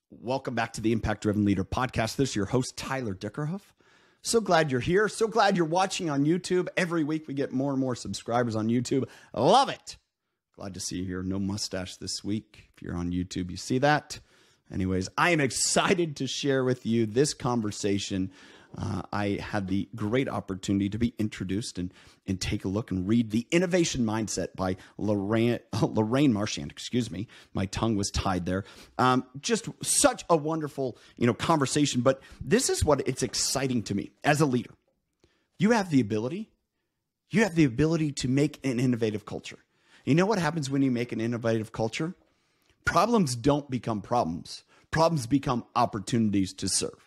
Welcome back to the Impact Driven Leader podcast. This is your host, Tyler Dickerhoff. So glad you're here. So glad you're watching on YouTube. Every week we get more and more subscribers on YouTube. I love it. Glad to see you here. No mustache this week. If you're on YouTube, you see that. Anyways, I am excited to share with you this conversation. I had the great opportunity to be introduced and take a look and read The Innovation Mindset by Lorraine Marchand. Excuse me. My tongue was tied there. Just such a wonderful, conversation. But this is what it's exciting to me as a leader. You have the ability to make an innovative culture. You know what happens when you make an innovative culture? Problems don't become problems. Problems become opportunities to serve.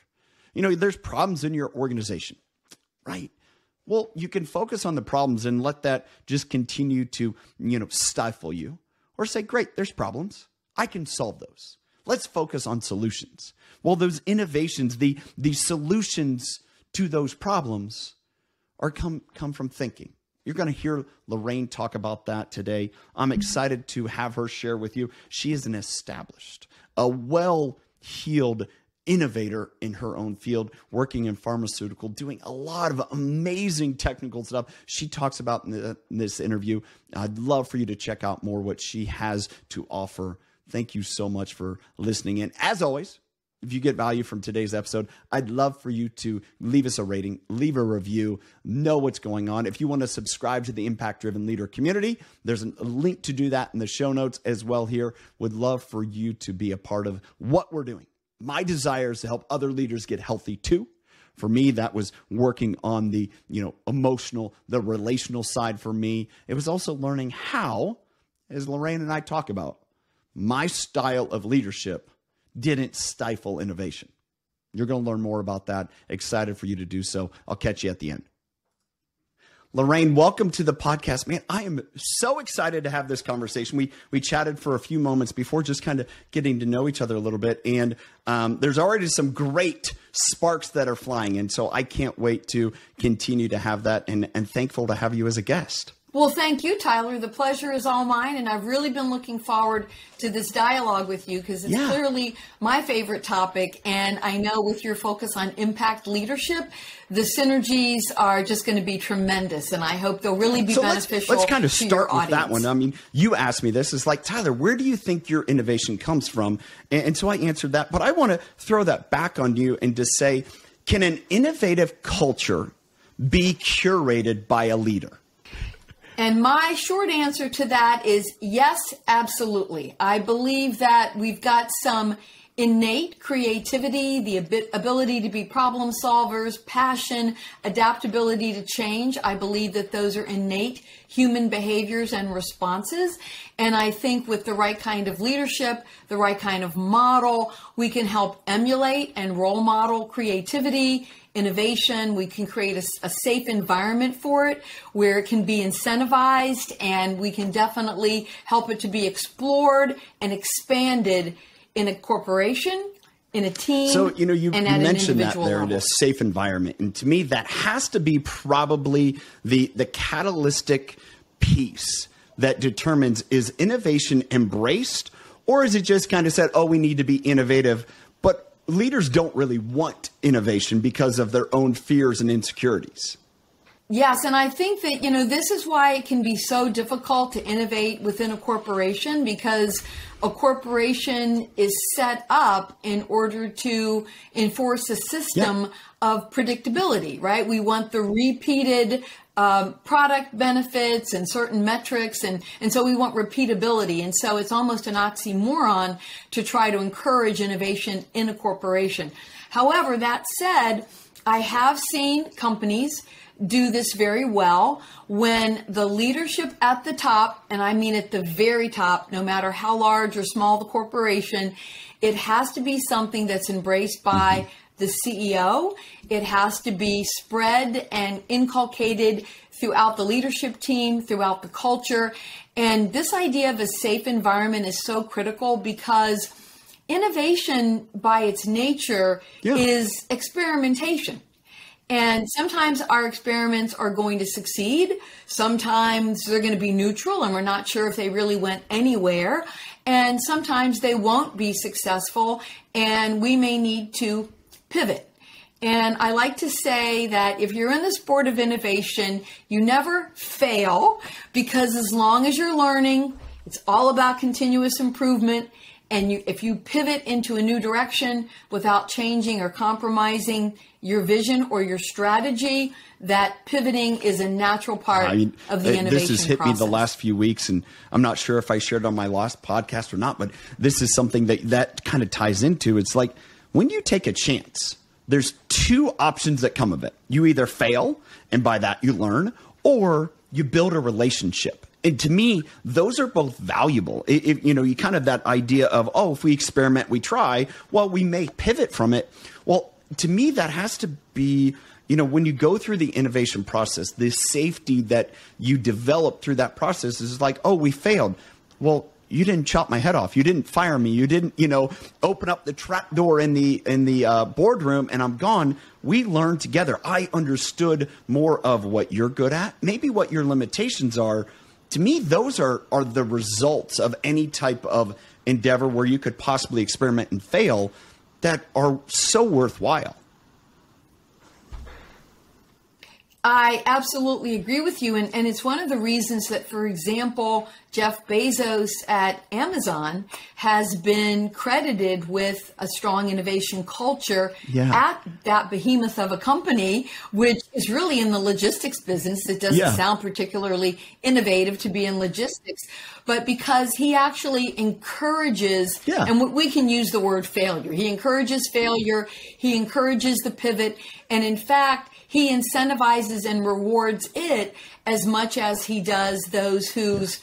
There's problems in your organization, right? Well, you can focus on the problems and let that just continue to, stifle you, or say, great, there's problems. I can solve those. Let's focus on solutions. Well, those innovations, the solutions to those problems come from thinking. You're going to hear Lorraine talk about that today. I'm excited to have her share with you. She is an established, a well-heeled innovator in her own field, working in pharmaceutical, doing a lot of amazing technical stuff. She talks about in this interview. I'd love for you to check out more what she has to offer. Thank you so much for listening in. As always, if you get value from today's episode, I'd love for you to leave us a rating, leave a review, know what's going on. If you want to subscribe to the Impact Driven Leader community, there's a link to do that in the show notes as well here. Would love for you to be a part of what we're doing. My desire is to help other leaders get healthy too. For me, that was working on the, emotional, the relational side for me. It was also learning how, as Lorraine and I talk about, my style of leadership didn't stifle innovation. You're going to learn more about that. Excited for you to do so. I'll catch you at the end. Lorraine, welcome to the podcast. Man, I am so excited to have this conversation. We chatted for a few moments before, just kind of getting to know each other a little bit. And there's already some great sparks that are flying. And so I can't wait to continue to have that, and thankful to have you as a guest. Well, thank you, Tyler. The pleasure is all mine, and I've really been looking forward to this dialogue with you because it's clearly my favorite topic, and I know with your focus on impact leadership, the synergies are just going to be tremendous, and I hope they'll really be beneficial. Let's kind of start with that one. audience. I mean, you asked me this. It's like, Tyler, where do you think your innovation comes from? And so I answered that, but I want to throw that back on you and to say, can an innovative culture be curated by a leader? And my short answer to that is yes, absolutely. I believe that we've got some innate creativity, the ability to be problem solvers, passion, adaptability to change. I believe that those are innate human behaviors and responses. And I think with the right kind of leadership, the right kind of model, we can help emulate and role model creativity, innovation. We can create a safe environment for it where it can be incentivized, and we can definitely help it to be explored and expanded in a corporation, in a team. So, you mentioned that there, the safe environment. And to me, that has to be probably the catalytic piece that determines, is innovation embraced, or is it just kind of said, oh, we need to be innovative, but leaders don't really want innovation because of their own fears and insecurities? Yes, and I think that, this is why it can be so difficult to innovate within a corporation, because a corporation is set up in order to enforce a system of predictability, right? We want the repeated product benefits and certain metrics, and so we want repeatability. And so it's almost an oxymoron to try to encourage innovation in a corporation. However, that said, I have seen companies do this very well when the leadership at the top, and I mean at the very top, no matter how large or small the corporation, it has to be something that's embraced by the CEO. It has to be spread and inculcated throughout the leadership team, throughout the culture. And this idea of a safe environment is so critical because innovation by its nature is experimentation. And sometimes our experiments are going to succeed. Sometimes they're going to be neutral and we're not sure if they really went anywhere. And sometimes they won't be successful and we may need to pivot. And I like to say that if you're in the sport of innovation, you never fail, because as long as you're learning, it's all about continuous improvement. And if you pivot into a new direction without changing or compromising your vision or your strategy, that pivoting is a natural part of the innovation process. This has hit me the last few weeks, and I'm not sure if I shared on my last podcast or not, but this is something that kind of ties into. It's like when you take a chance, there's two options that come of it. You either fail, and by that you learn, or you build a relationship. And to me, those are both valuable. If, you kind of that idea of, if we experiment, we try, well, we may pivot from it. Well, to me, that has to be, when you go through the innovation process, the safety that you develop through that process is like, we failed. Well, you didn't chop my head off. You didn't fire me. You didn't, open up the trap door in the boardroom and I'm gone. We learned together. I understood more of what you're good at, maybe what your limitations are. To me, those are the results of any type of endeavor where you could possibly experiment and fail that are so worthwhile. I absolutely agree with you. And it's one of the reasons that, for example, Jeff Bezos at Amazon has been credited with a strong innovation culture at that behemoth of a company, which is really in the logistics business. It doesn't sound particularly innovative to be in logistics, but because he actually encourages, and we can use the word failure. He encourages failure. He encourages the pivot. And in fact, he incentivizes and rewards it as much as he does those whose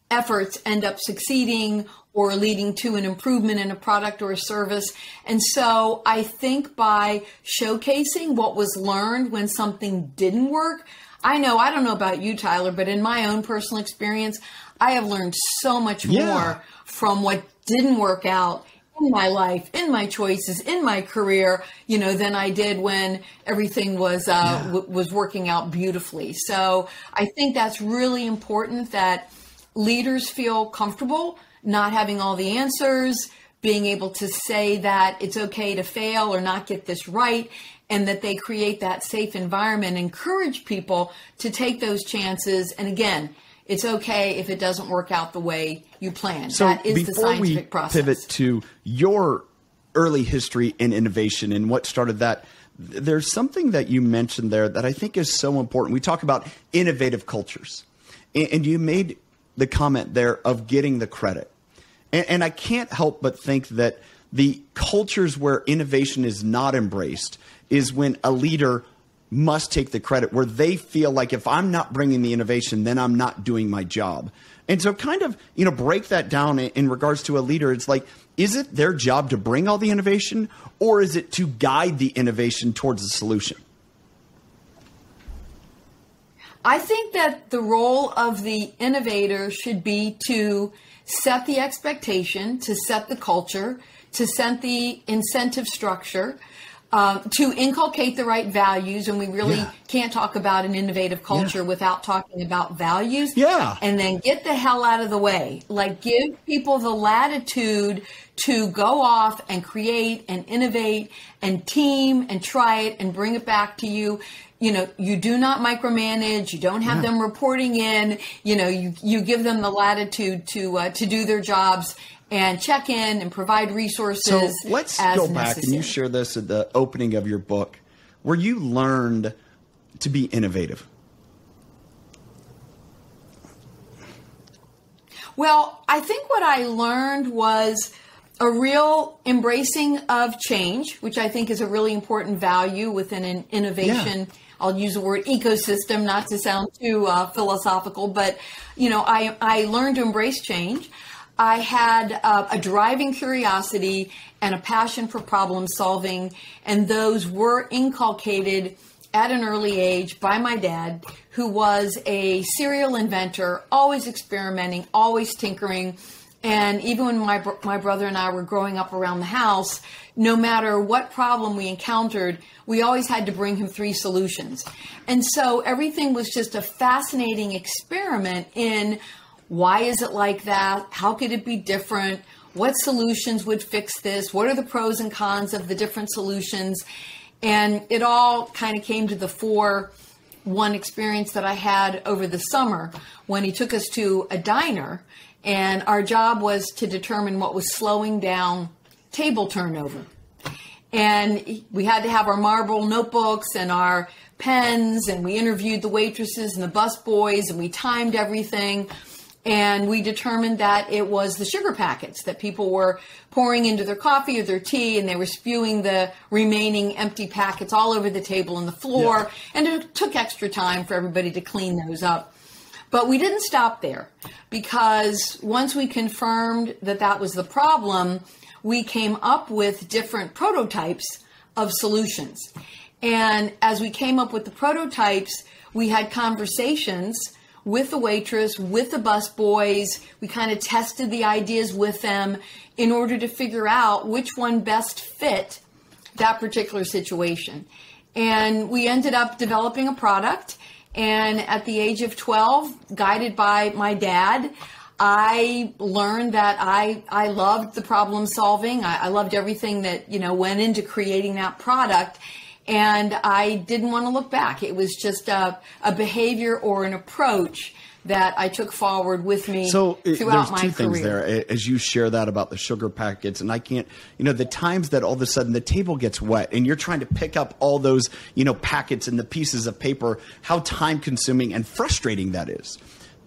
efforts end up succeeding or leading to an improvement in a product or a service. And so I think by showcasing what was learned when something didn't work, I don't know about you, Tyler, but in my own personal experience, I have learned so much more from what didn't work out in my life, in my choices, in my career, than I did when everything was was working out beautifully. So I think that's really important, that leaders feel comfortable not having all the answers, being able to say that it's okay to fail or not get this right, and that they create that safe environment, encourage people to take those chances. And again, it's okay if it doesn't work out the way you planned. So that is the scientific process. Before we pivot to your early history in innovation and what started that, there's something that you mentioned there that I think is so important. We talk about innovative cultures, and you made the comment there of getting the credit. And I can't help but think that the cultures where innovation is not embraced is when a leader must take the credit, where they feel like if I'm not bringing the innovation, then I'm not doing my job. And so kind of, break that down in regards to a leader. It's like, is it their job to bring all the innovation, or is it to guide the innovation towards the solution? I think that the role of the innovator should be to set the expectation, to set the culture, to set the incentive structure, to inculcate the right values. And we really can't talk about an innovative culture without talking about values. And then get the hell out of the way. Like, give people the latitude to go off and create and innovate and team and try it and bring it back to you. You do not micromanage. You don't have them reporting in. You give them the latitude to do their jobs and check in and provide resources. So let's go back, and you share this at the opening of your book, where you learned to be innovative. Well, I think what I learned was a real embracing of change, which I think is a really important value within an innovation. I'll use the word ecosystem, not to sound too philosophical, but I learned to embrace change. I had a driving curiosity and a passion for problem solving, and those were inculcated at an early age by my dad, who was a serial inventor, always experimenting, always tinkering, And even when my brother and I were growing up around the house, no matter what problem we encountered, we always had to bring him 3 solutions. And so everything was just a fascinating experiment in why is it like that? How could it be different? What solutions would fix this? What are the pros and cons of the different solutions? And it all kind of came to the fore. One experience that I had over the summer when he took us to a diner, and our job was to determine what was slowing down table turnover. And we had to have our marble notebooks and our pens, and we interviewed the waitresses and the busboys, and we timed everything. And we determined that it was the sugar packets that people were pouring into their coffee or their tea, and they were spewing the remaining empty packets all over the table and the floor. Yeah. And it took extra time for everybody to clean those up. But we didn't stop there, because once we confirmed that that was the problem, we came up with different prototypes of solutions. And as we came up with the prototypes, we had conversations with the waitress, with the busboys. We kind of tested the ideas with them in order to figure out which one best fit that particular situation. And we ended up developing a product. And at the age of 12, guided by my dad, I learned that I loved the problem solving. I loved everything that, went into creating that product. And I didn't want to look back. It was just a behavior or an approach that I took forward with me throughout my career. There's 2 things there as you share that about the sugar packets. And I can't, the times that all of a sudden the table gets wet and you're trying to pick up all those, packets and the pieces of paper, how time consuming and frustrating that is.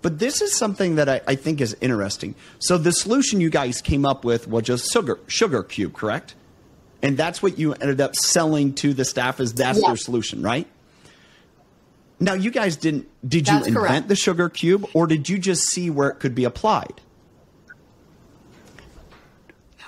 But this is something that I think is interesting. So the solution you guys came up with was just sugar cube, correct? And that's what you ended up selling to the staff as that's their solution, right? Now, you guys did you invent the sugar cube, or did you just see where it could be applied?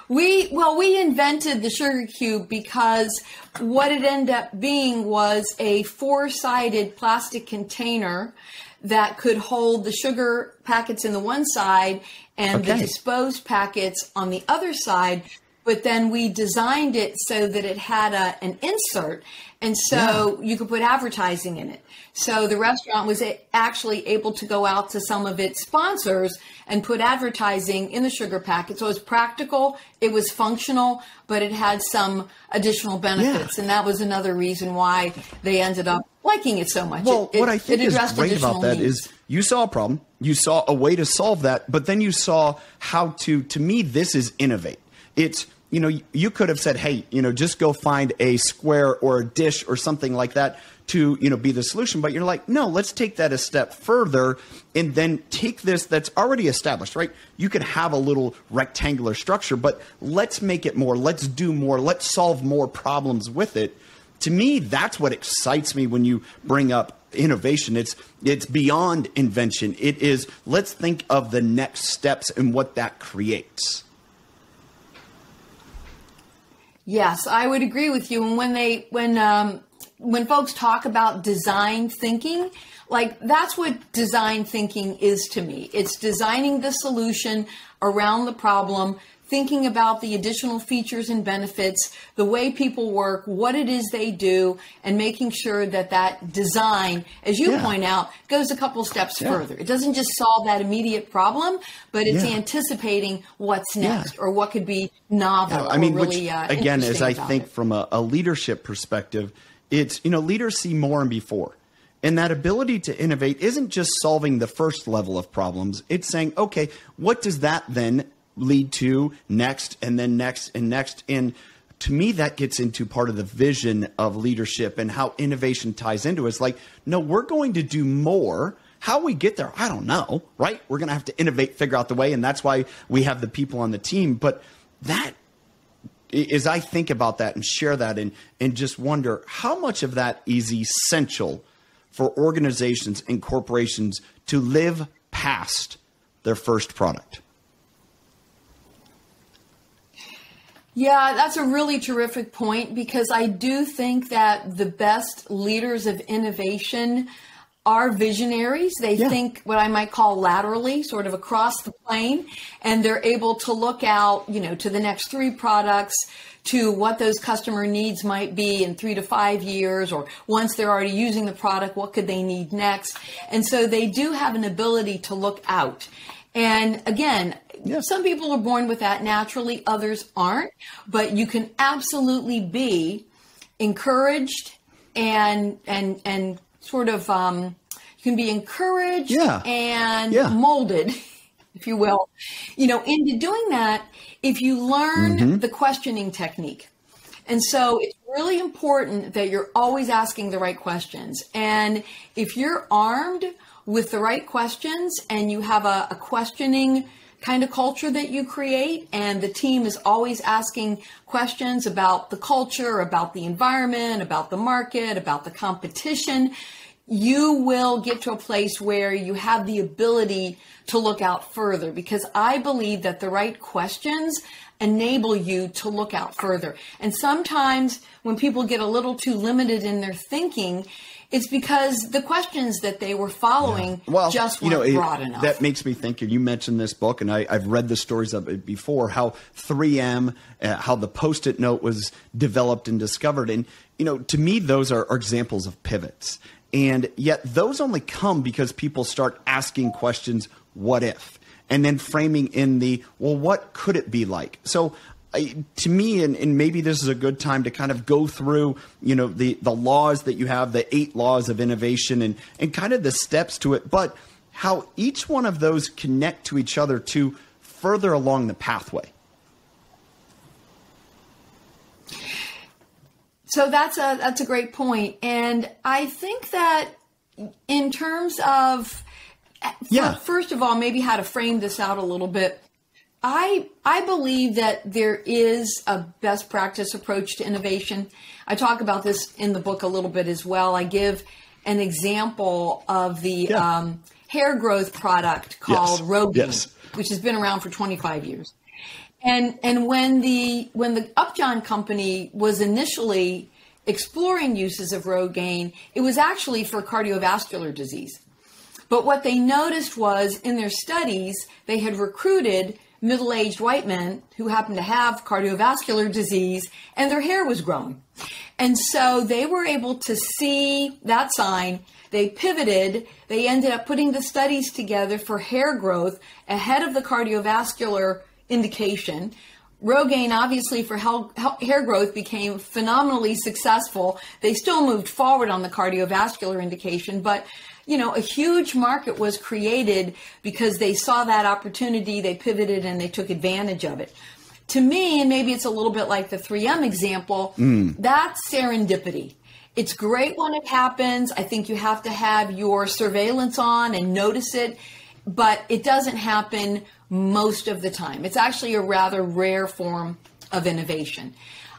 We invented the sugar cube because what it ended up being was a 4-sided plastic container that could hold the sugar packets in the one side and the disposed packets on the other side. But then we designed it so that it had an insert, and so you could put advertising in it. So the restaurant was actually able to go out to some of its sponsors and put advertising in the sugar packet. So it was practical, it was functional, but it had some additional benefits. And that was another reason why they ended up liking it so much. Well, what I think is great about that is you saw a problem, you saw a way to solve that, but then you saw how to me, this is innovate. It's, you could have said, hey, just go find a square or a dish or something like that to, be the solution. But you're like, no, let's take that a step further and then take this that's already established, right? You could have a little rectangular structure, but let's make it more. Let's do more. Let's solve more problems with it. To me, that's what excites me when you bring up innovation. It's beyond invention. It is, let's think of the next steps and what that creates. Yes, I would agree with you. And when folks talk about design thinking, like that's what design thinking is to me. It's designing the solution around the problem, thinking about the additional features and benefits, the way people work, what it is they do, and making sure that that design, as you point out, goes a couple steps further. It doesn't just solve that immediate problem, but it's anticipating what's next or what could be novel. I mean, or really, which, again, as I think from a leadership perspective, it's, leaders see more and before. And that ability to innovate isn't just solving the first level of problems. It's saying, okay, what does that then lead to next and then next and next? And to me, that gets into part of the vision of leadership and how innovation ties into it. It's like, no, we're going to do more. How we get there, I don't know, right? We're going to have to innovate, figure out the way. And that's why we have the people on the team. But that, as I think about that and share that and just wonder how much of that is essential for organizations and corporations to live past their first product. Yeah, that's a really terrific point, because I do think that the best leaders of innovation are visionaries. They think what I might call laterally, sort of across the plane, and they're able to look out, to the next 3 products, to what those customer needs might be in 3 to 5 years, or once they're already using the product, what could they need next? And so they do have an ability to look out. And again, some people are born with that naturally, others aren't, but you can absolutely be encouraged and sort of, you can be encouraged and molded, if you will, into doing that if you learn the questioning technique. And so it's really important that you're always asking the right questions. And if you're armed with the right questions and you have a questioning kind of culture that you create, and the team is always asking questions about the culture, about the environment, about the market, about the competition, you will get to a place where you have the ability to look out further, because I believe that the right questions enable you to look out further. And sometimes when people get a little too limited in their thinking, it's because the questions that they were following just weren't broad enough. That makes me think, and you mentioned this book, and I've read the stories of it before, how 3M, how the Post-it note was developed and discovered. And, to me, those are examples of pivots. And yet those only come because people start asking questions, what if? And then framing in the, well, what could it be like? So to me, and maybe this is a good time to kind of go through, the laws that you have, the 8 laws of innovation and kind of the steps to it, but how each one of those connect to each other to further along the pathway. So that's a great point. And I think that in terms of, first of all, maybe how to frame this out a little bit, I believe that there is a best practice approach to innovation. I talk about this in the book a little bit as well. I give an example of the hair growth product called Rogaine, which has been around for 25 years. And when the Upjohn company was initially exploring uses of Rogaine, it was actually for cardiovascular disease. But what they noticed was in their studies, they had recruited middle-aged white men who happened to have cardiovascular disease, and their hair was growing. And so they were able to see that sign. They pivoted. They ended up putting the studies together for hair growth ahead of the cardiovascular indication. Rogaine, obviously, for hair growth became phenomenally successful. They still moved forward on the cardiovascular indication, but a huge market was created because they saw that opportunity, they pivoted, and they took advantage of it. To me, and maybe it's a little bit like the 3M example, that's serendipity. It's great when it happens. I think you have to have your surveillance on and notice it, but it doesn't happen most of the time. It's actually a rather rare form of innovation.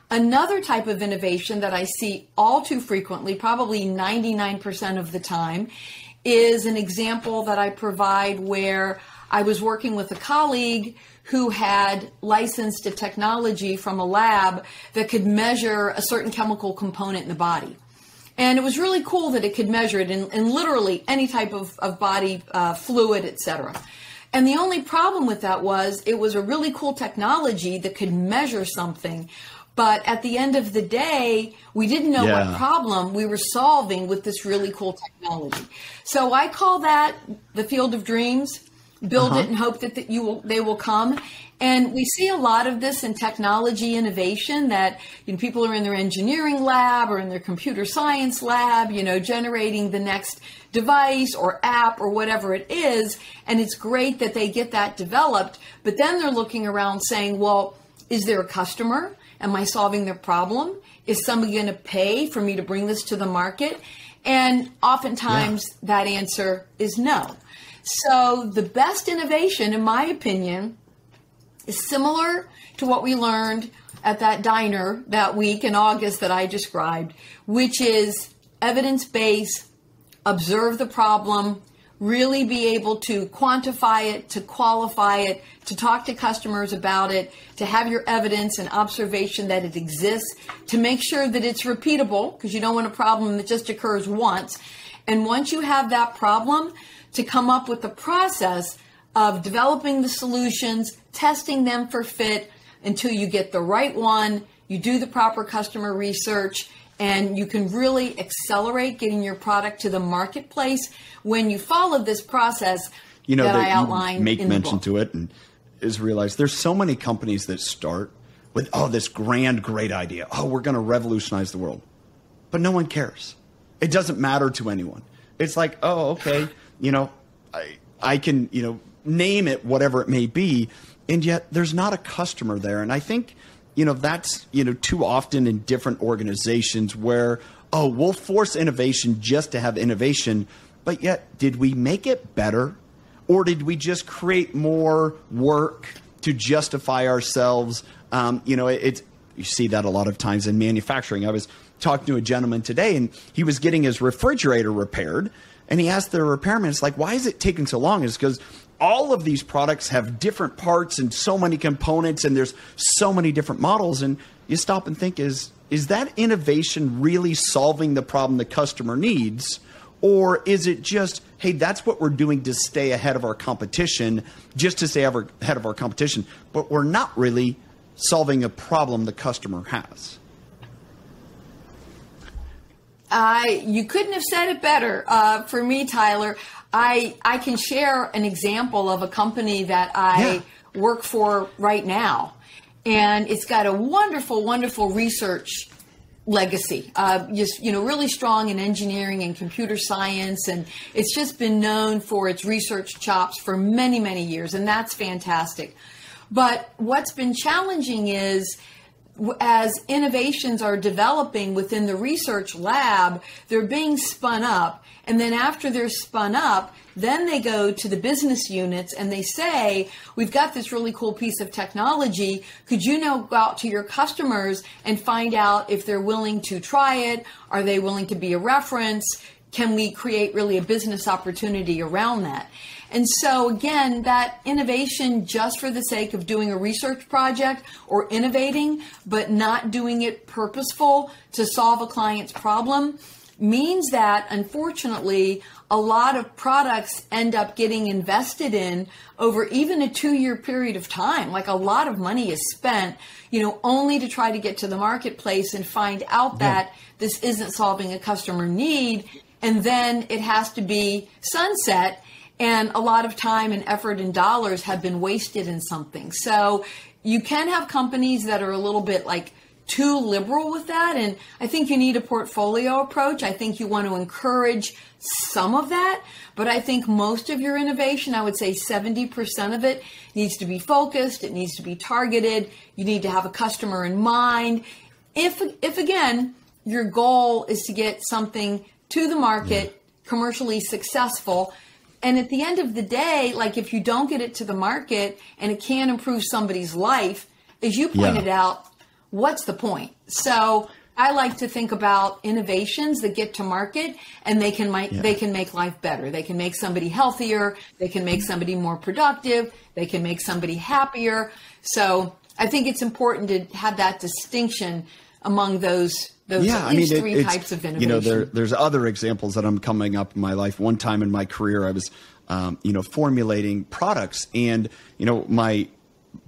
Another type of innovation that I see all too frequently, probably 99% of the time, is an example that I provide where I was working with a colleague who had licensed a technology from a lab that could measure a certain chemical component in the body. And it was really cool that it could measure it in literally any type of body fluid, etc. And the only problem with that was it was a really cool technology that could measure something. But at the end of the day, we didn't know what problem we were solving with this really cool technology. So I call that the field of dreams. Build it and hope that they will come. And we see a lot of this in technology innovation, that people are in their engineering lab or in their computer science lab, generating the next device or app or whatever it is. And it's great that they get that developed. But then they're looking around saying, well, is there a customer? Am I solving their problem? Is somebody going to pay for me to bring this to the market? And oftentimes that answer is no. So the best innovation, in my opinion, is similar to what we learned at that diner that week in August that I described, which is evidence-based, observe the problem, really be able to quantify it, to qualify it, to talk to customers about it, to have your evidence and observation that it exists, to make sure that it's repeatable, because you don't want a problem that just occurs once, And once you have that problem, to come up with the process of developing the solutions, testing them for fit until you get the right one, you do the proper customer research, and you can really accelerate getting your product to the marketplace when you follow this process that I outlined. Make mention to it, and is realize there's so many companies that start with, this great idea. We're going to revolutionize the world. But no one cares. It doesn't matter to anyone. It's like, okay, I can, name it whatever it may be, and yet there's not a customer there. And I think, that's, too often in different organizations where, we'll force innovation just to have innovation, but yet did we make it better? Or did we just create more work to justify ourselves? You see that a lot of times in manufacturing. I was talking to a gentleman today, and he was getting his refrigerator repaired, and he asked the repairman, it's like, why is it taking so long? It's because all of these products have different parts and so many components, and there's so many different models. And you stop and think, is that innovation really solving the problem the customer needs? Or is it just, hey, that's what we're doing to stay ahead of our competition, just to stay ahead of our competition, but we're not really solving a problem the customer has? You couldn't have said it better. For me, Tyler, I can share an example of a company that I work for right now. And it's got a wonderful, wonderful research legacy, really strong in engineering and computer science. And it's just been known for its research chops for many, many years. And that's fantastic. But what's been challenging is, as innovations are developing within the research lab, they're being spun up. And then after they're spun up, then they go to the business units and they say, we've got this really cool piece of technology. Could you now go out to your customers and find out if they're willing to try it? Are they willing to be a reference? Can we create really a business opportunity around that? And so again, that innovation just for the sake of doing a research project or innovating, but not doing it purposeful to solve a client's problem, means that unfortunately a lot of products end up getting invested in over even a 2-year period of time. Like, a lot of money is spent, only to try to get to the marketplace and find out that this isn't solving a customer need. And then it has to be sunset. And a lot of time and effort and dollars have been wasted in something. So you can have companies that are a little bit too liberal with that. And I think you need a portfolio approach. I think you want to encourage some of that. But I think most of your innovation, I would say 70% of it, needs to be focused. It needs to be targeted. You need to have a customer in mind. If again, your goal is to get something to the market, commercially successful. And at the end of the day, if you don't get it to the market and it can improve somebody's life, as you pointed out, what's the point? So I like to think about innovations that get to market and they can make life better. They can make somebody healthier. They can make somebody more productive. They can make somebody happier. So I think it's important to have that distinction among those three types of innovation. There's other examples that I'm coming up in my life. One time in my career, I was, formulating products, and, my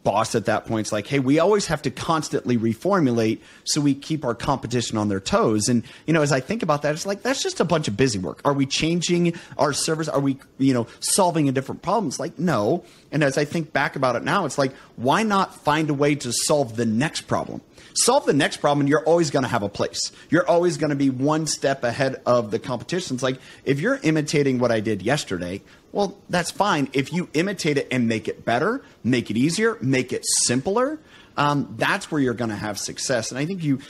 boss at that point is like, hey, we always have to constantly reformulate so we keep our competition on their toes. And, as I think about that, it's like, that's just a bunch of busy work. Are we changing our service? Are we, solving a different problem? It's like, no. And as I think back about it now, it's like, why not find a way to solve the next problem? Solve the next problem, and you're always going to have a place. You're always going to be one step ahead of the competition. It's like, if you're imitating what I did yesterday, well, that's fine. If you imitate it and make it better, make it easier, make it simpler, that's where you're going to have success. And I think you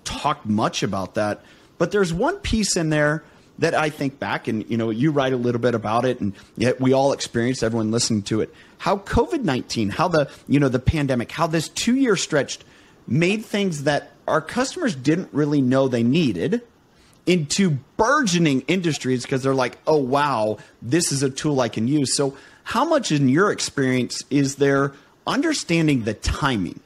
talked much about that. But there's one piece in there that I think back, and you write a little bit about it, and yet we all experienced, everyone listening to it, how COVID-19, how the pandemic, how this 2-year stretch made things that our customers didn't really know they needed into burgeoning industries, because they're like, oh, wow, this is a tool I can use. So how much in your experience is there understanding the timing?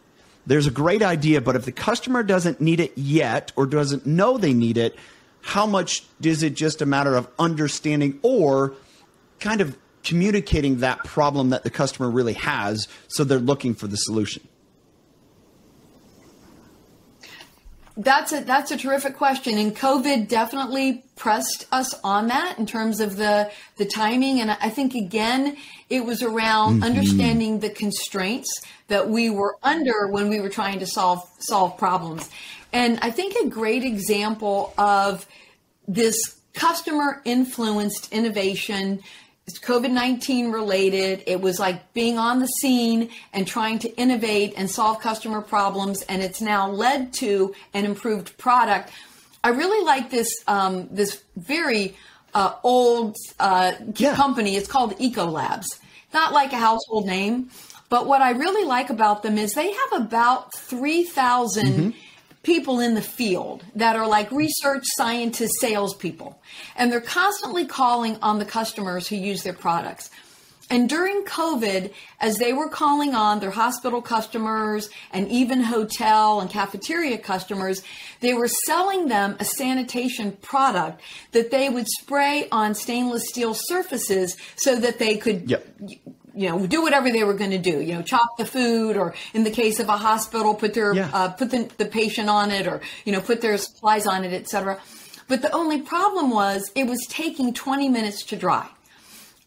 There's a great idea, but if the customer doesn't need it yet or doesn't know they need it, how much is it just a matter of understanding or kind of communicating that problem that the customer really has, so they're looking for the solution? That's a terrific question, and COVID definitely pressed us on that in terms of the timing. And I think again, it was around understanding the constraints that we were under when we were trying to solve problems. And I think a great example of this customer influenced innovation, it's COVID-19 related. It was like being on the scene and trying to innovate and solve customer problems, and it's now led to an improved product. I really like this this very old company. It's called Ecolabs. Not like a household name, but what I really like about them is they have about 3,000 people in the field that are like research scientists, salespeople, and they're constantly calling on the customers who use their products. And during COVID, as they were calling on their hospital customers and even hotel and cafeteria customers, they were selling them a sanitation product that they would spray on stainless steel surfaces so that they could do whatever they were going to do, chop the food, or in the case of a hospital, put their put the patient on it, or, put their supplies on it, etc. But the only problem was it was taking 20 minutes to dry.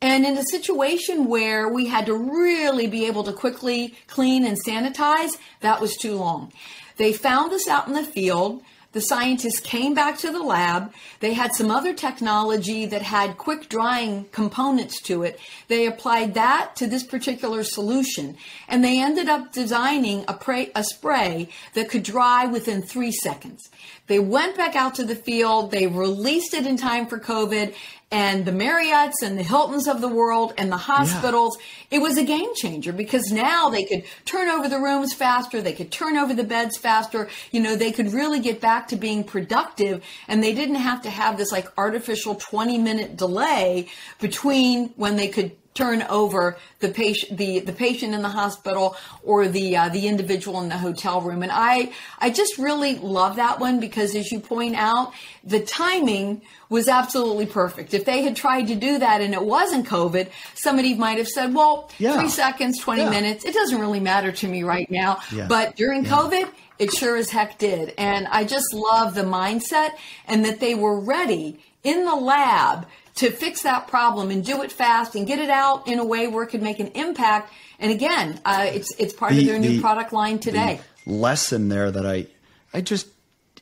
And in a situation where we had to really be able to quickly clean and sanitize, that was too long. They found this out in the field. The scientists came back to the lab. They had some other technology that had quick drying components to it. They applied that to this particular solution, and they ended up designing a spray that could dry within 3 seconds. They went back out to the field. They released it in time for COVID, and the Marriotts and the Hiltons of the world and the hospitals, it was a game changer, because now they could turn over the rooms faster. They could turn over the beds faster. They could really get back to being productive, and they didn't have to have this like artificial 20-minute delay between when they could turn over the patient in the hospital or the individual in the hotel room. And I just really love that one, because as you point out, the timing was absolutely perfect. If they had tried to do that and it wasn't COVID, somebody might have said, well, 3 seconds, 20 minutes, it doesn't really matter to me right now. But during COVID, it sure as heck did. And I just love the mindset, and that they were ready in the lab to fix that problem and do it fast and get it out in a way where it could make an impact. And again, it's part of their new product line today. The lesson there that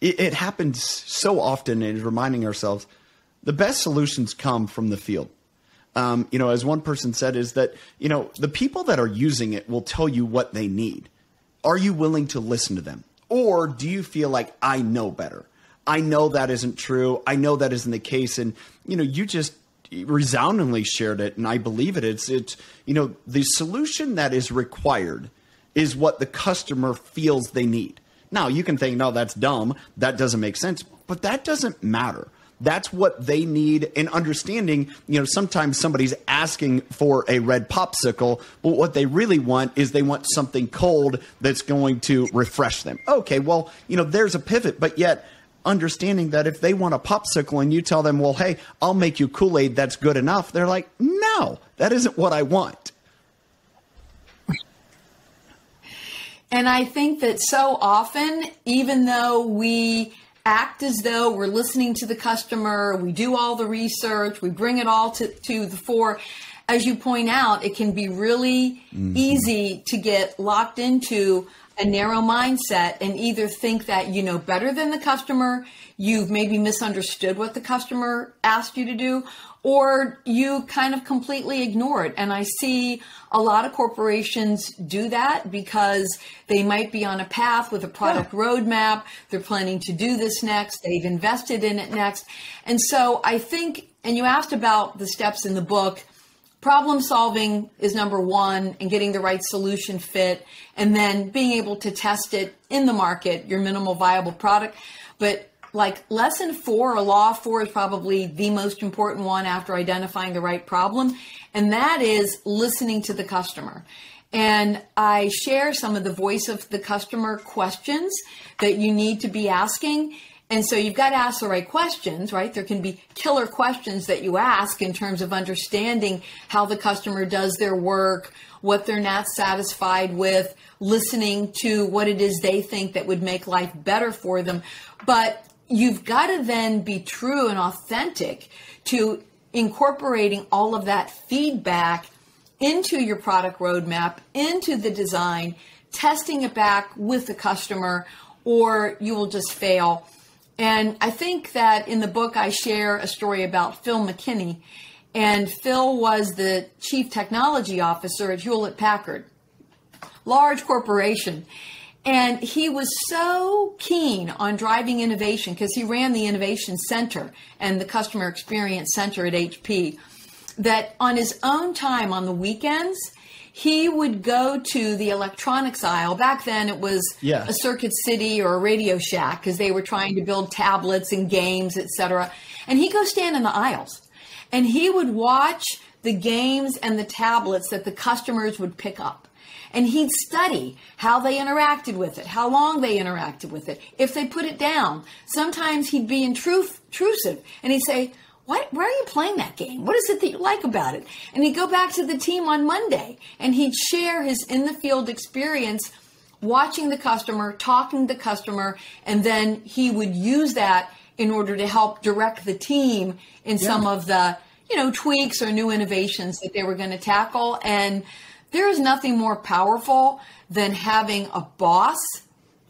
it happens so often, is reminding ourselves the best solutions come from the field. As one person said, is that, the people that are using it will tell you what they need. Are you willing to listen to them? Or do you feel like, I know better? I know that isn't true. I know that isn't the case. And, you just resoundingly shared it, and I believe it. It's the solution that is required is what the customer feels they need. Now, you can think, no, that's dumb. That doesn't make sense. But that doesn't matter. That's what they need. And understanding, sometimes somebody's asking for a red popsicle, but what they really want is they want something cold that's going to refresh them. Okay, well, there's a pivot, but yet understanding that if they want a popsicle and you tell them, well, hey, I'll make you Kool-Aid, that's good enough. They're like, no, that isn't what I want. And I think that so often, even though we act as though we're listening to the customer, we do all the research, we bring it all to the fore, as you point out, it can be really easy to get locked into a narrow mindset and either think that you know better than the customer, you've maybe misunderstood what the customer asked you to do, or you kind of completely ignore it. And I see a lot of corporations do that because they might be on a path with a product roadmap. They're planning to do this next. They've invested in it next. And so I think, and you asked about the steps in the book, problem solving is number one, and getting the right solution fit, and then being able to test it in the market, your minimal viable product. But like lesson 4 or law 4 is probably the most important one after identifying the right problem. And that is listening to the customer. And I share some of the voice of the customer questions that you need to be asking. And so you've got to ask the right questions, right? There can be killer questions that you ask in terms of understanding how the customer does their work, what they're not satisfied with, listening to what it is they think that would make life better for them. But you've got to then be true and authentic to incorporating all of that feedback into your product roadmap, into the design, testing it back with the customer, or you will just fail. And I think that in the book, I share a story about Phil McKinney. And Phil was the chief technology officer at Hewlett Packard, large corporation. And he was so keen on driving innovation because he ran the innovation center and the customer experience center at HP, that on his own time on the weekends, he would go to the electronics aisle. Back then it was a Circuit City or a Radio Shack because they were trying to build tablets and games, etc. And he'd go stand in the aisles and he would watch the games and the tablets that the customers would pick up. And he'd study how they interacted with it, how long they interacted with it, if they put it down. Sometimes he'd be intrusive and he'd say, why are you playing that game? What is it that you like about it? And he'd go back to the team on Monday and he'd share his in-the-field experience watching the customer, talking to the customer, and then he would use that in order to help direct the team in some of the, tweaks or new innovations that they were going to tackle. And there is nothing more powerful than having a boss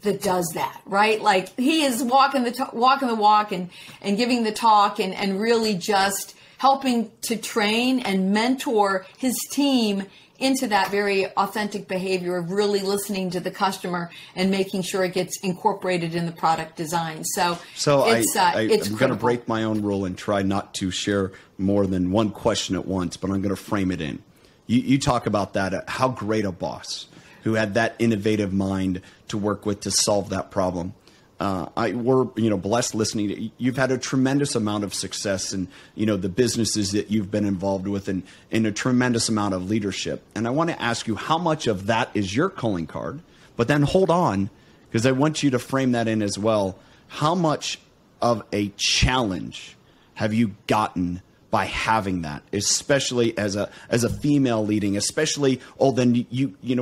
that does that, right? Like he is walking the walk and giving the talk and really just helping to train and mentor his team into that very authentic behavior of really listening to the customer and making sure it gets incorporated in the product design. So I'm going to break my own rule and try not to share more than one question at once, but I'm going to frame it in. You talk about that, how great a boss who had that innovative mind to work with to solve that problem. We're blessed listening to, you've had a tremendous amount of success in the businesses that you've been involved with and a tremendous amount of leadership. And I want to ask you how much of that is your calling card, but then hold on, because I want you to frame that in as well. How much of a challenge have you gotten by having that, especially as a female leading, especially, then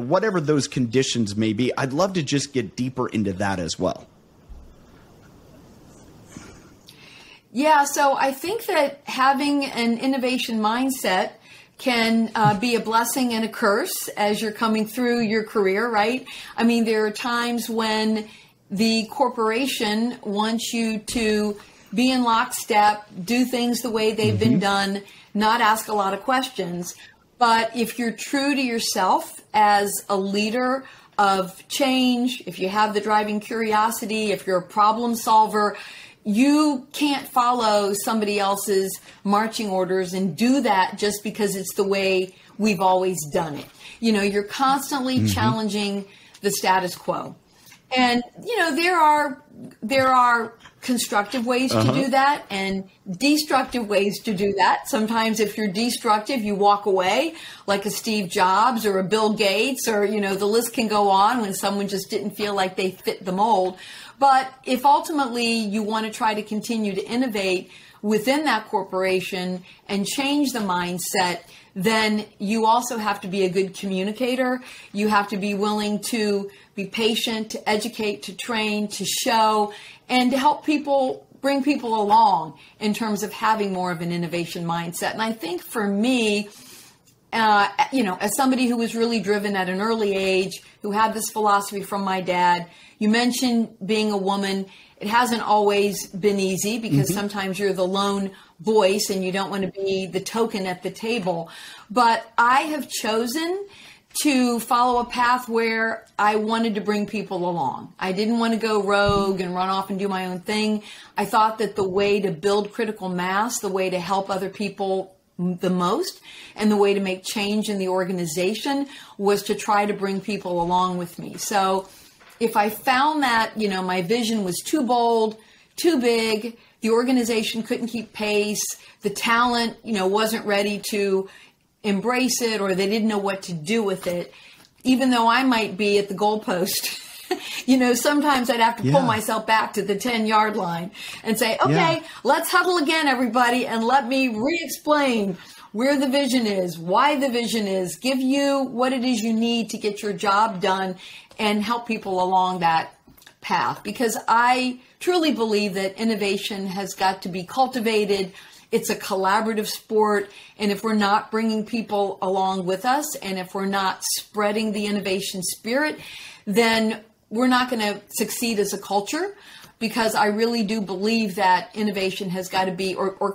whatever those conditions may be, I'd love to just get deeper into that as well. Yeah, so I think that having an innovation mindset can be a blessing and a curse as you're coming through your career, right? I mean, there are times when the corporation wants you to be in lockstep, do things the way they've been done, not ask a lot of questions. But if you're true to yourself as a leader of change, if you have the driving curiosity, if you're a problem solver, you can't follow somebody else's marching orders and do that just because it's the way we've always done it. You're constantly challenging the status quo. And, there are constructive ways to do that and destructive ways to do that. Sometimes if you're destructive, you walk away like a Steve Jobs or a Bill Gates or, the list can go on when someone just didn't feel like they fit the mold. But if ultimately you want to try to continue to innovate within that corporation and change the mindset, then you also have to be a good communicator. You have to be willing to be patient, to educate, to train, to show, and to help people, bring people along in terms of having more of an innovation mindset. And I think for me, as somebody who was really driven at an early age, who had this philosophy from my dad, you mentioned being a woman. It hasn't always been easy because sometimes you're the lone voice and you don't want to be the token at the table. But I have chosen to follow a path where I wanted to bring people along. I didn't want to go rogue and run off and do my own thing. I thought that the way to build critical mass, the way to help other people the most, and the way to make change in the organization was to try to bring people along with me. So if I found that, my vision was too bold, too big, the organization couldn't keep pace, the talent, wasn't ready to embrace it, or they didn't know what to do with it, even though I might be at the goalpost Sometimes I'd have to pull myself back to the 10-yard line and say, okay, let's huddle again, everybody, and let me re-explain where the vision is, why the vision is, give you what it is you need to get your job done, and help people along that path. Because I truly believe that innovation has got to be cultivated. It's a collaborative sport. And if we're not bringing people along with us, and if we're not spreading the innovation spirit, then we're not going to succeed as a culture. Because I really do believe that innovation has got to be, or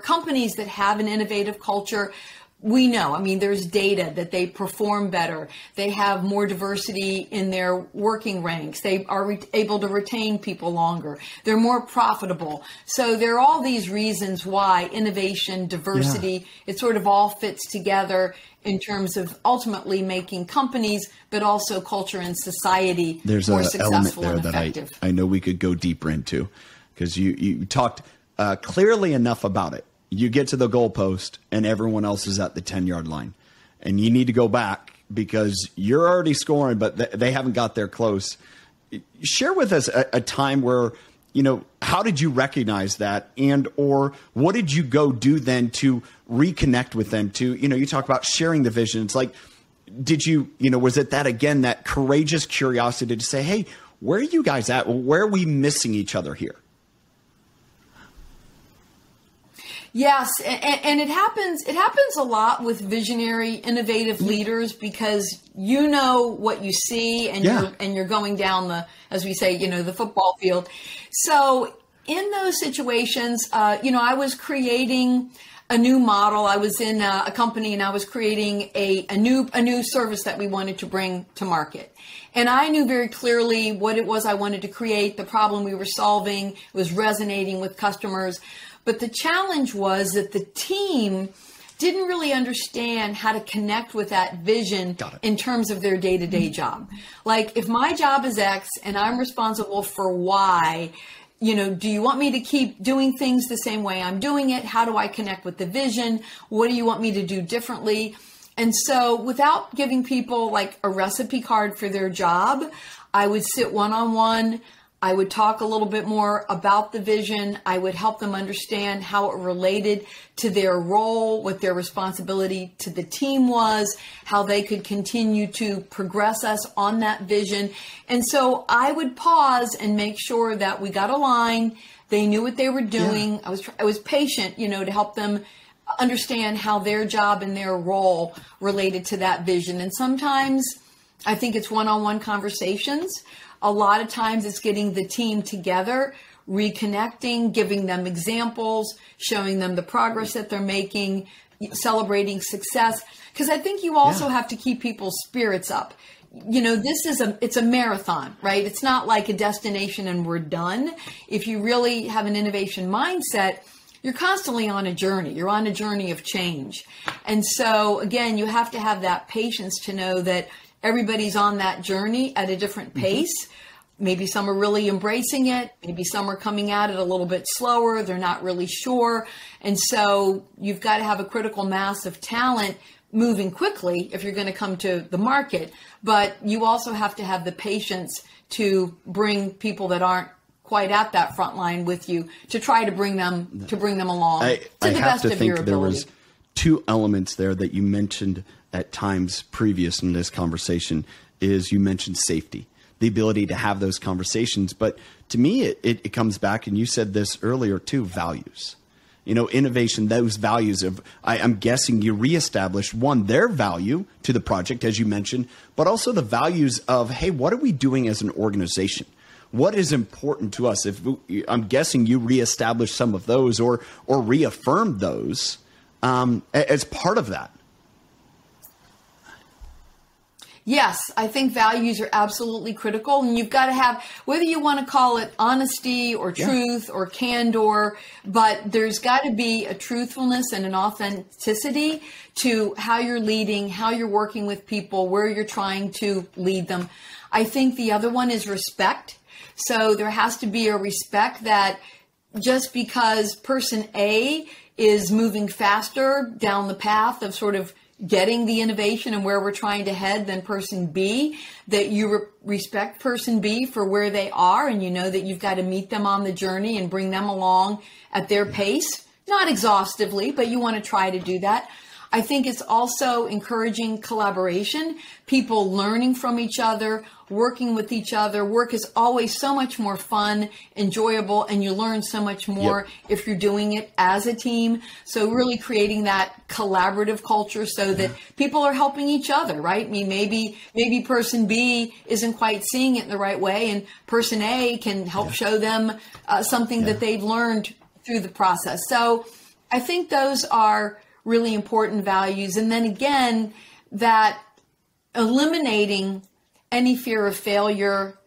companies that have an innovative culture, we know, there's data that they perform better. They have more diversity in their working ranks. They are able to retain people longer. They're more profitable. So there are all these reasons why innovation, diversity, it sort of all fits together in terms of ultimately making companies, but also culture and society more successful and effective. I know we could go deeper into, because you talked clearly enough about it. You get to the goalpost and everyone else is at the 10-yard line, and you need to go back because you're already scoring, but they haven't got there close. Share with us a time where, how did you recognize that, and or what did you go do then to reconnect with them to, you talk about sharing the vision. It's like, did you, was it that, again, that courageous curiosity to say, hey, where are you guys at? Where are we missing each other here? Yes, and it happens a lot with visionary, innovative leaders, because you know what you see, and you're going down the, as we say, the football field. So in those situations, I was creating a new model. I was in a company, and I was creating a new service that we wanted to bring to market. And I knew very clearly what it was I wanted to create, the problem we were solving was resonating with customers. But the challenge was that the team didn't really understand how to connect with that vision in terms of their day-to-day job. Like, if my job is X and I'm responsible for Y, do you want me to keep doing things the same way I'm doing it? How do I connect with the vision? What do you want me to do differently? And so without giving people like a recipe card for their job, I would sit one-on-one. I would talk a little bit more about the vision. I would help them understand how it related to their role, what their responsibility to the team was, how they could continue to progress us on that vision. And so I would pause and make sure that we got aligned. They knew what they were doing. Yeah. I was patient, to help them understand how their job and their role related to that vision. And sometimes I think it's one-on-one conversations. A lot of times it's getting the team together, reconnecting, giving them examples, showing them the progress that they're making, celebrating success. Because I think you also have to keep people's spirits up. It's a marathon, right? It's not like a destination and we're done. If you really have an innovation mindset, you're constantly on a journey. You're on a journey of change. And so, again, you have to have that patience to know that everybody's on that journey at a different pace. Maybe some are really embracing it. Maybe some are coming at it a little bit slower. They're not really sure. And so you've got to have a critical mass of talent moving quickly if you're going to come to the market. But you also have to have the patience to bring people that aren't quite at that front line with you, to try to bring them along to the best of your ability. There was two elements there that you mentioned at times previous in this conversation. Is you mentioned safety, the ability to have those conversations. But to me, it comes back, and you said this earlier too, values. Innovation, those values of, I'm guessing you reestablished, one, their value to the project, as you mentioned, but also the values of, hey, what are we doing as an organization? What is important to us? I'm guessing you reestablished some of those or reaffirmed those as part of that. Yes, I think values are absolutely critical, and you've got to have, whether you want to call it honesty or truth or candor, but there's got to be a truthfulness and an authenticity to how you're leading, how you're working with people, where you're trying to lead them. I think the other one is respect. So there has to be a respect that just because person A is moving faster down the path of sort of getting the innovation and where we're trying to head than person B, that you respect person B for where they are, and you know that you've got to meet them on the journey and bring them along at their pace, not exhaustively, but you want to try to do that. I think it's also encouraging collaboration, people learning from each other, working with each other. Work is always so much more fun, enjoyable, and you learn so much more if you're doing it as a team. So really creating that collaborative culture so that people are helping each other, right? I mean, maybe person B isn't quite seeing it in the right way, and person A can help show them something that they've learned through the process. So I think those are really important values. And then again, that eliminating any fear of failure.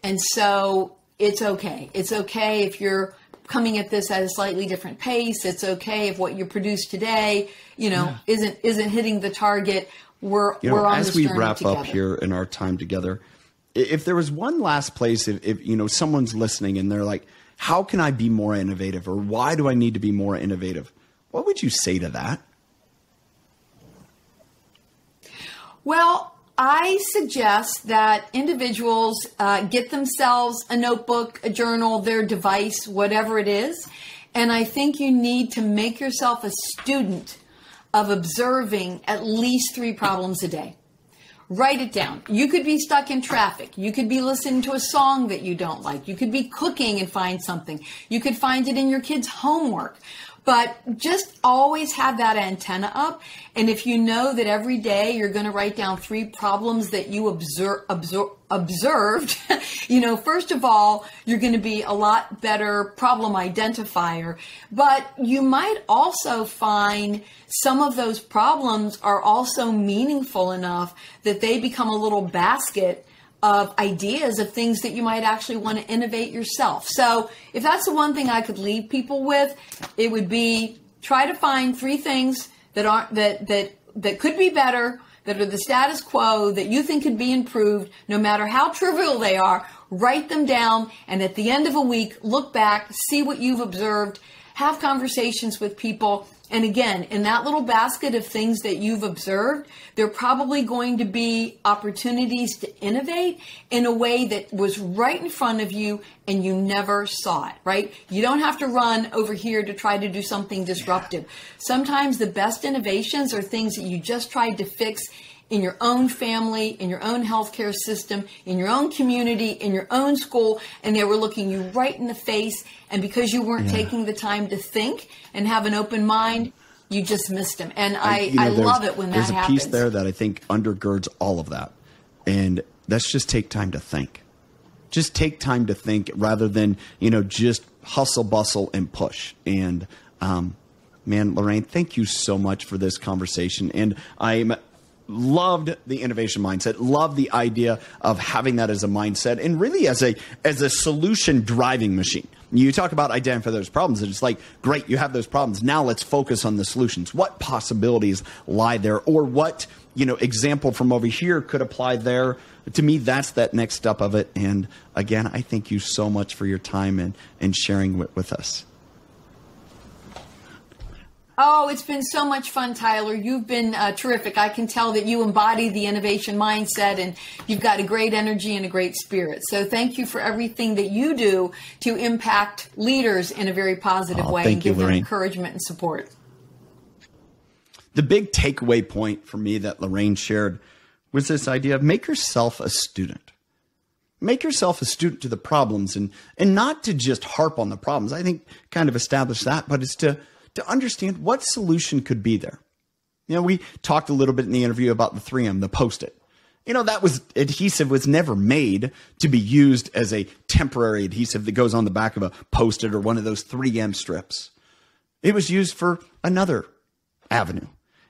And so it's okay. It's okay if you're coming at this at a slightly different pace. It's okay if what you produce today, isn't hitting the target. We're on as this we journey wrap together. up here in our time together, if there was one last place, if someone's listening and they're like, how can I be more innovative, or why do I need to be more innovative? What would you say to that? Well, I suggest that individuals get themselves a notebook, a journal, their device, whatever it is. And I think you need to make yourself a student of observing at least 3 problems a day. Write it down. You could be stuck in traffic. You could be listening to a song that you don't like. You could be cooking and find something. You could find it in your kids' homework. But just always have that antenna up. And if you know that every day you're going to write down 3 problems that you observed, first of all, you're going to be a lot better problem identifier. But you might also find some of those problems are also meaningful enough that they become a little basket of ideas of things that you might actually want to innovate yourself. So if that's the one thing I could leave people with, it would be try to find 3 things that aren't that could be better, that are the status quo, that you think could be improved, no matter how trivial they are. Write them down, and at the end of a week, look back, see what you've observed, have conversations with people. And again, in that little basket of things that you've observed, there are probably going to be opportunities to innovate in a way that was right in front of you and you never saw it, right? You don't have to run over here to try to do something disruptive. Sometimes the best innovations are things that you just tried to fix in your own family, in your own healthcare system, in your own community, in your own school, and they were looking you right in the face. And because you weren't taking the time to think and have an open mind, you just missed them. And I love it when that happens. There's a piece there that I think undergirds all of that. And that's just take time to think. Just take time to think rather than, just hustle, bustle, and push. And, man, Lorraine, thank you so much for this conversation. And I'm loved the innovation mindset, loved the idea of having that as a mindset and really as a solution driving machine. You talk about identifying those problems, and it's like, great, you have those problems. Now let's focus on the solutions. What possibilities lie there, or what, example from over here could apply there? To me, that's that next step of it. And again, I thank you so much for your time and sharing with us. Oh, it's been so much fun, Tyler. You've been terrific. I can tell that you embody the innovation mindset, and you've got a great energy and a great spirit. So thank you for everything that you do to impact leaders in a very positive way and give them encouragement and support. The big takeaway point for me that Lorraine shared was this idea of make yourself a student. Make yourself a student to the problems, and not to just harp on the problems. I think kind of establish that, but it's to understand what solution could be there. We talked a little bit in the interview about the 3M, the Post-it. Adhesive was never made to be used as a temporary adhesive that goes on the back of a Post-it or one of those 3M strips. It was used for another avenue.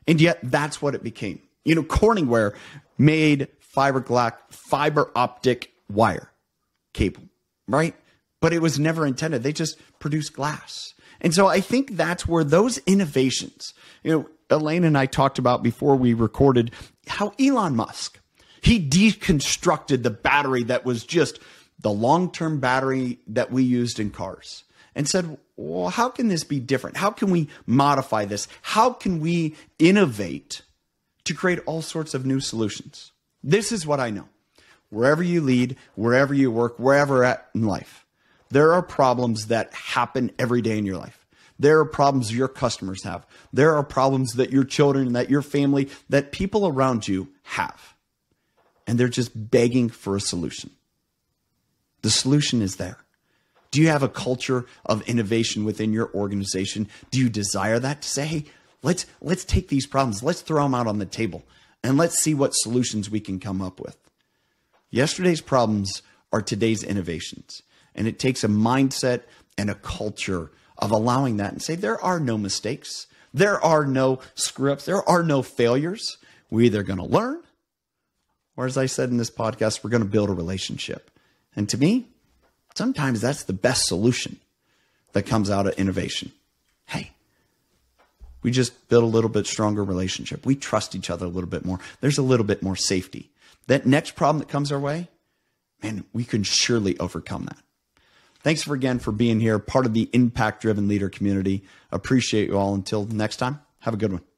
And yet that's what it became. Corningware made fiber optic wire cable, right? But it was never intended. They just produced glass. And so I think that's where those innovations, Elaine and I talked about before we recorded how Elon Musk, he deconstructed the battery that was just the long-term battery that we used in cars and said, well, how can this be different? How can we modify this? How can we innovate to create all sorts of new solutions. This is what I know. Wherever you lead, wherever you work, wherever at in life, there are problems that happen every day in your life. There are problems your customers have. There are problems that your children, that your family, that people around you have. And they're just begging for a solution. The solution is there. Do you have a culture of innovation within your organization? Do you desire that to say, hey, let's take these problems, let's throw them out on the table, and let's see what solutions we can come up with? Yesterday's problems are today's innovations. And it takes a mindset and a culture of allowing that and say, there are no mistakes. There are no screw-ups. There are no failures. We're either going to learn, or as I said in this podcast, we're going to build a relationship. And to me, sometimes that's the best solution that comes out of innovation. Hey, we just build a little bit stronger relationship. We trust each other a little bit more. There's a little bit more safety. That next problem that comes our way, man, we can surely overcome that. Thanks again for being here, part of the impact-driven leader community. Appreciate you all. Until next time, have a good one.